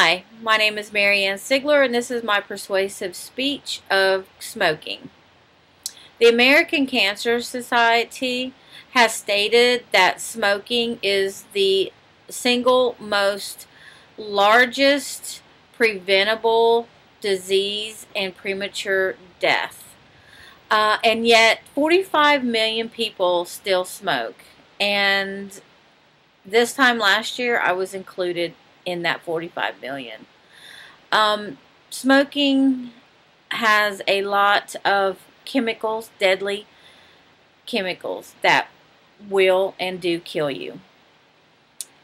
Hi, my name is Marianne Sigler, and this is my persuasive speech of smoking. The American Cancer Society has stated that smoking is the single most largest preventable disease and premature death. And yet 45 million people still smoke. And this time last year, I was included in that 45 million. Smoking has a lot of chemicals, deadly chemicals that will and do kill you.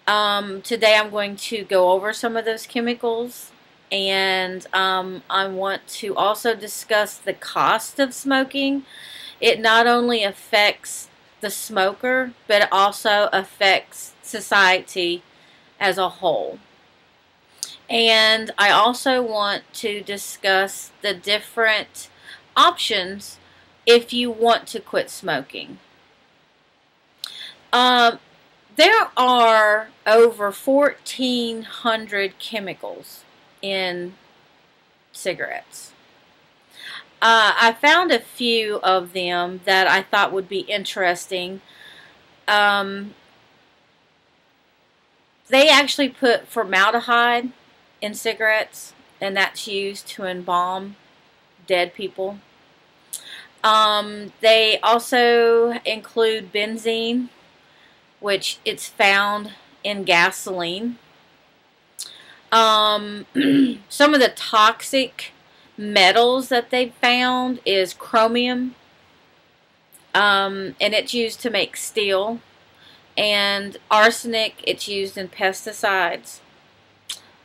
Today I'm going to go over some of those chemicals, and I want to also discuss the cost of smoking. It not only affects the smoker, but it also affects society as a whole. And I also want to discuss the different options if you want to quit smoking. There are over 1,400 chemicals in cigarettes. I found a few of them that I thought would be interesting. They actually put formaldehyde in cigarettes, and that's used to embalm dead people. They also include benzene, which it's found in gasoline. Some of the toxic metals that they found is chromium, and it's used to make steel, and arsenic, it's used in pesticides.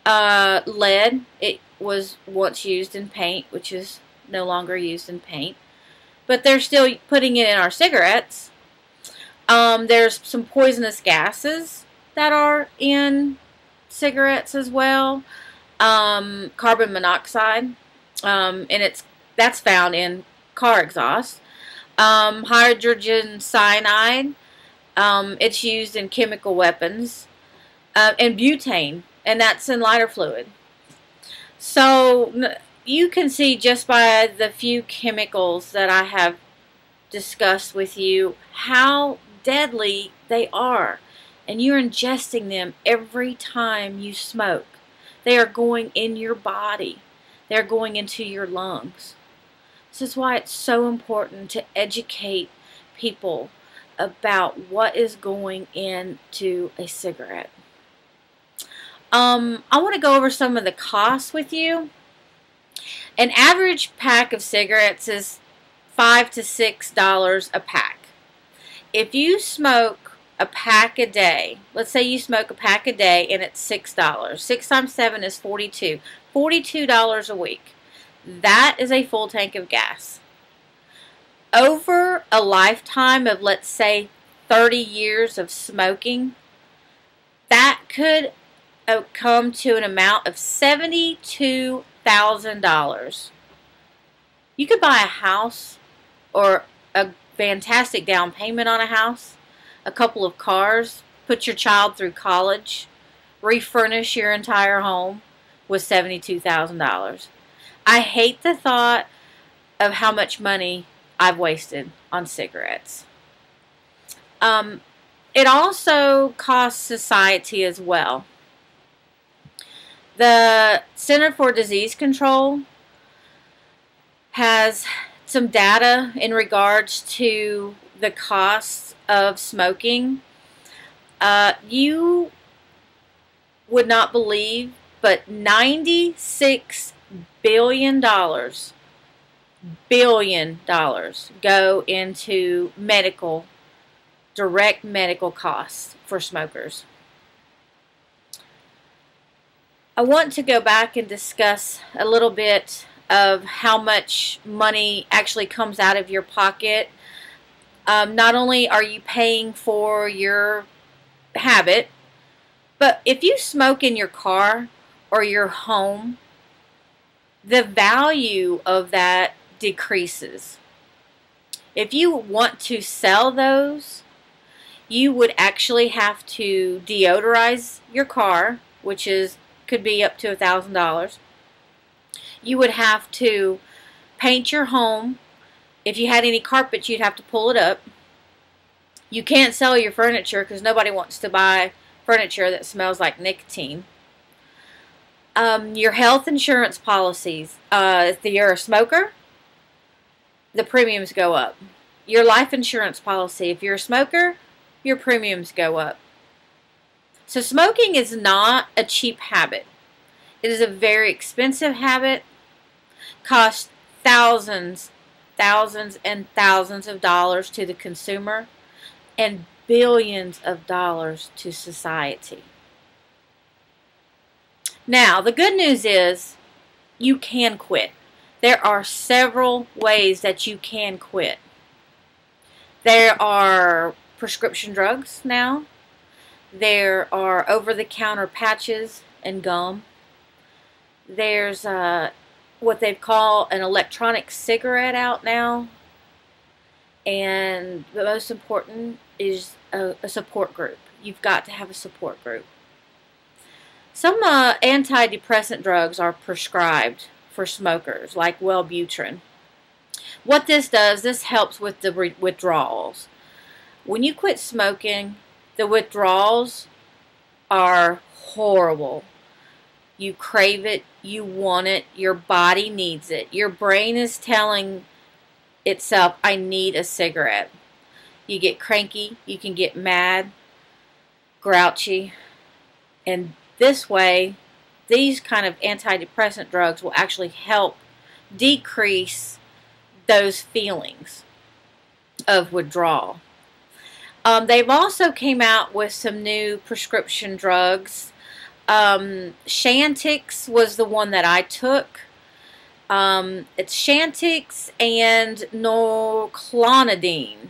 Lead, it was once used in paint, which is no longer used in paint, but they're still putting it in our cigarettes. There's some poisonous gases that are in cigarettes as well. Carbon monoxide, and that's found in car exhaust. Hydrogen cyanide, it's used in chemical weapons, and butane, and that's in lighter fluid. So you can see just by the few chemicals that I have discussed with you how deadly they are, and you're ingesting them every time you smoke. They are going in your body. They're going into your lungs. This is why it's so important to educate people about what is going into a cigarette. I want to go over some of the costs with you. An average pack of cigarettes is $5 to $6 a pack. If you smoke a pack a day, let's say you smoke a pack a day and it's $6. 6 times 7 is 42. $42 a week. That is a full tank of gas. Over a lifetime of, let's say, 30 years of smoking, that could come to an amount of $72,000. You could buy a house, or a fantastic down payment on a house, a couple of cars, put your child through college, refurnish your entire home with $72,000. I hate the thought of how much money I've wasted on cigarettes. It also costs society as well. The Center for Disease Control has some data in regards to the costs of smoking. You would not believe, but $96 billion go into direct medical costs for smokers. I want to go back and discuss a little bit of how much money actually comes out of your pocket. Not only are you paying for your habit, but if you smoke in your car or your home, the value of that decreases. If you want to sell those, you would actually have to deodorize your car, which is could be up to $1,000. You would have to paint your home. If you had any carpet, you'd have to pull it up. You can't sell your furniture because nobody wants to buy furniture that smells like nicotine. Your health insurance policies. If you're a smoker, the premiums go up. Your life insurance policy. If you're a smoker, your premiums go up. So smoking is not a cheap habit. It is a very expensive habit. Costs thousands and thousands of dollars to the consumer and billions of dollars to society. Now, the good news is you can quit. There are several ways that you can quit. There are prescription drugs now. There are over-the-counter patches and gum. There's what they call an electronic cigarette out now. And the most important is a support group. You've got to have a support group. Some antidepressant drugs are prescribed for smokers, like Wellbutrin. What this does, this helps with the withdrawals. When you quit smoking, the withdrawals are horrible. You crave it, you want it, your body needs it. Your brain is telling itself, I need a cigarette. You get cranky, you can get mad, grouchy, and this way, these kind of antidepressant drugs will actually help decrease those feelings of withdrawal. They've also came out with some new prescription drugs. Chantix was the one that I took. It's Chantix and Norclonidine.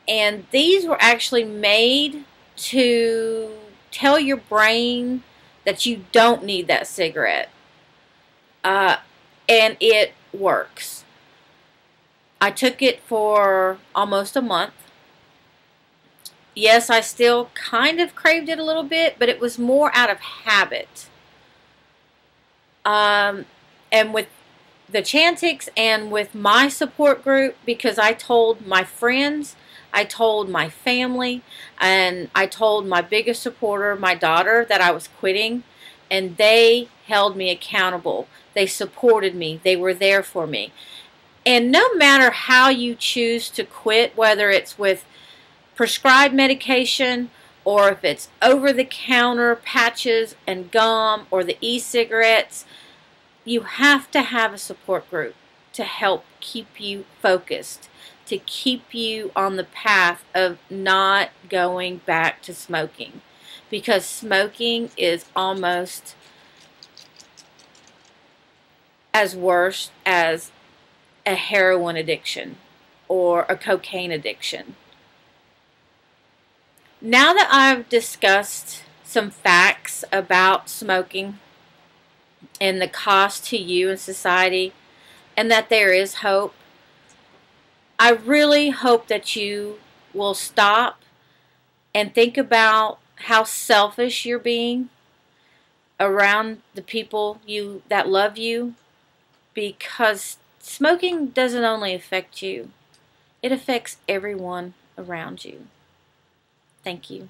And these were actually made to tell your brain that you don't need that cigarette. And it works. I took it for almost a month. Yes, I still kind of craved it a little bit, but it was more out of habit. And with the Chantix and with my support group, because I told my friends, I told my family, and I told my biggest supporter, my daughter, that I was quitting, and they held me accountable. They supported me. They were there for me. And no matter how you choose to quit, whether it's with prescribed medication or if it's over-the-counter patches and gum or the e-cigarettes, you have to have a support group to help keep you focused, to keep you on the path of not going back to smoking. Because smoking is almost as worse as a heroin addiction or a cocaine addiction. Now that I've discussed some facts about smoking and the cost to you and society, and that there is hope, I really hope that you will stop and think about how selfish you're being around the people that love you, because smoking doesn't only affect you, it affects everyone around you. Thank you.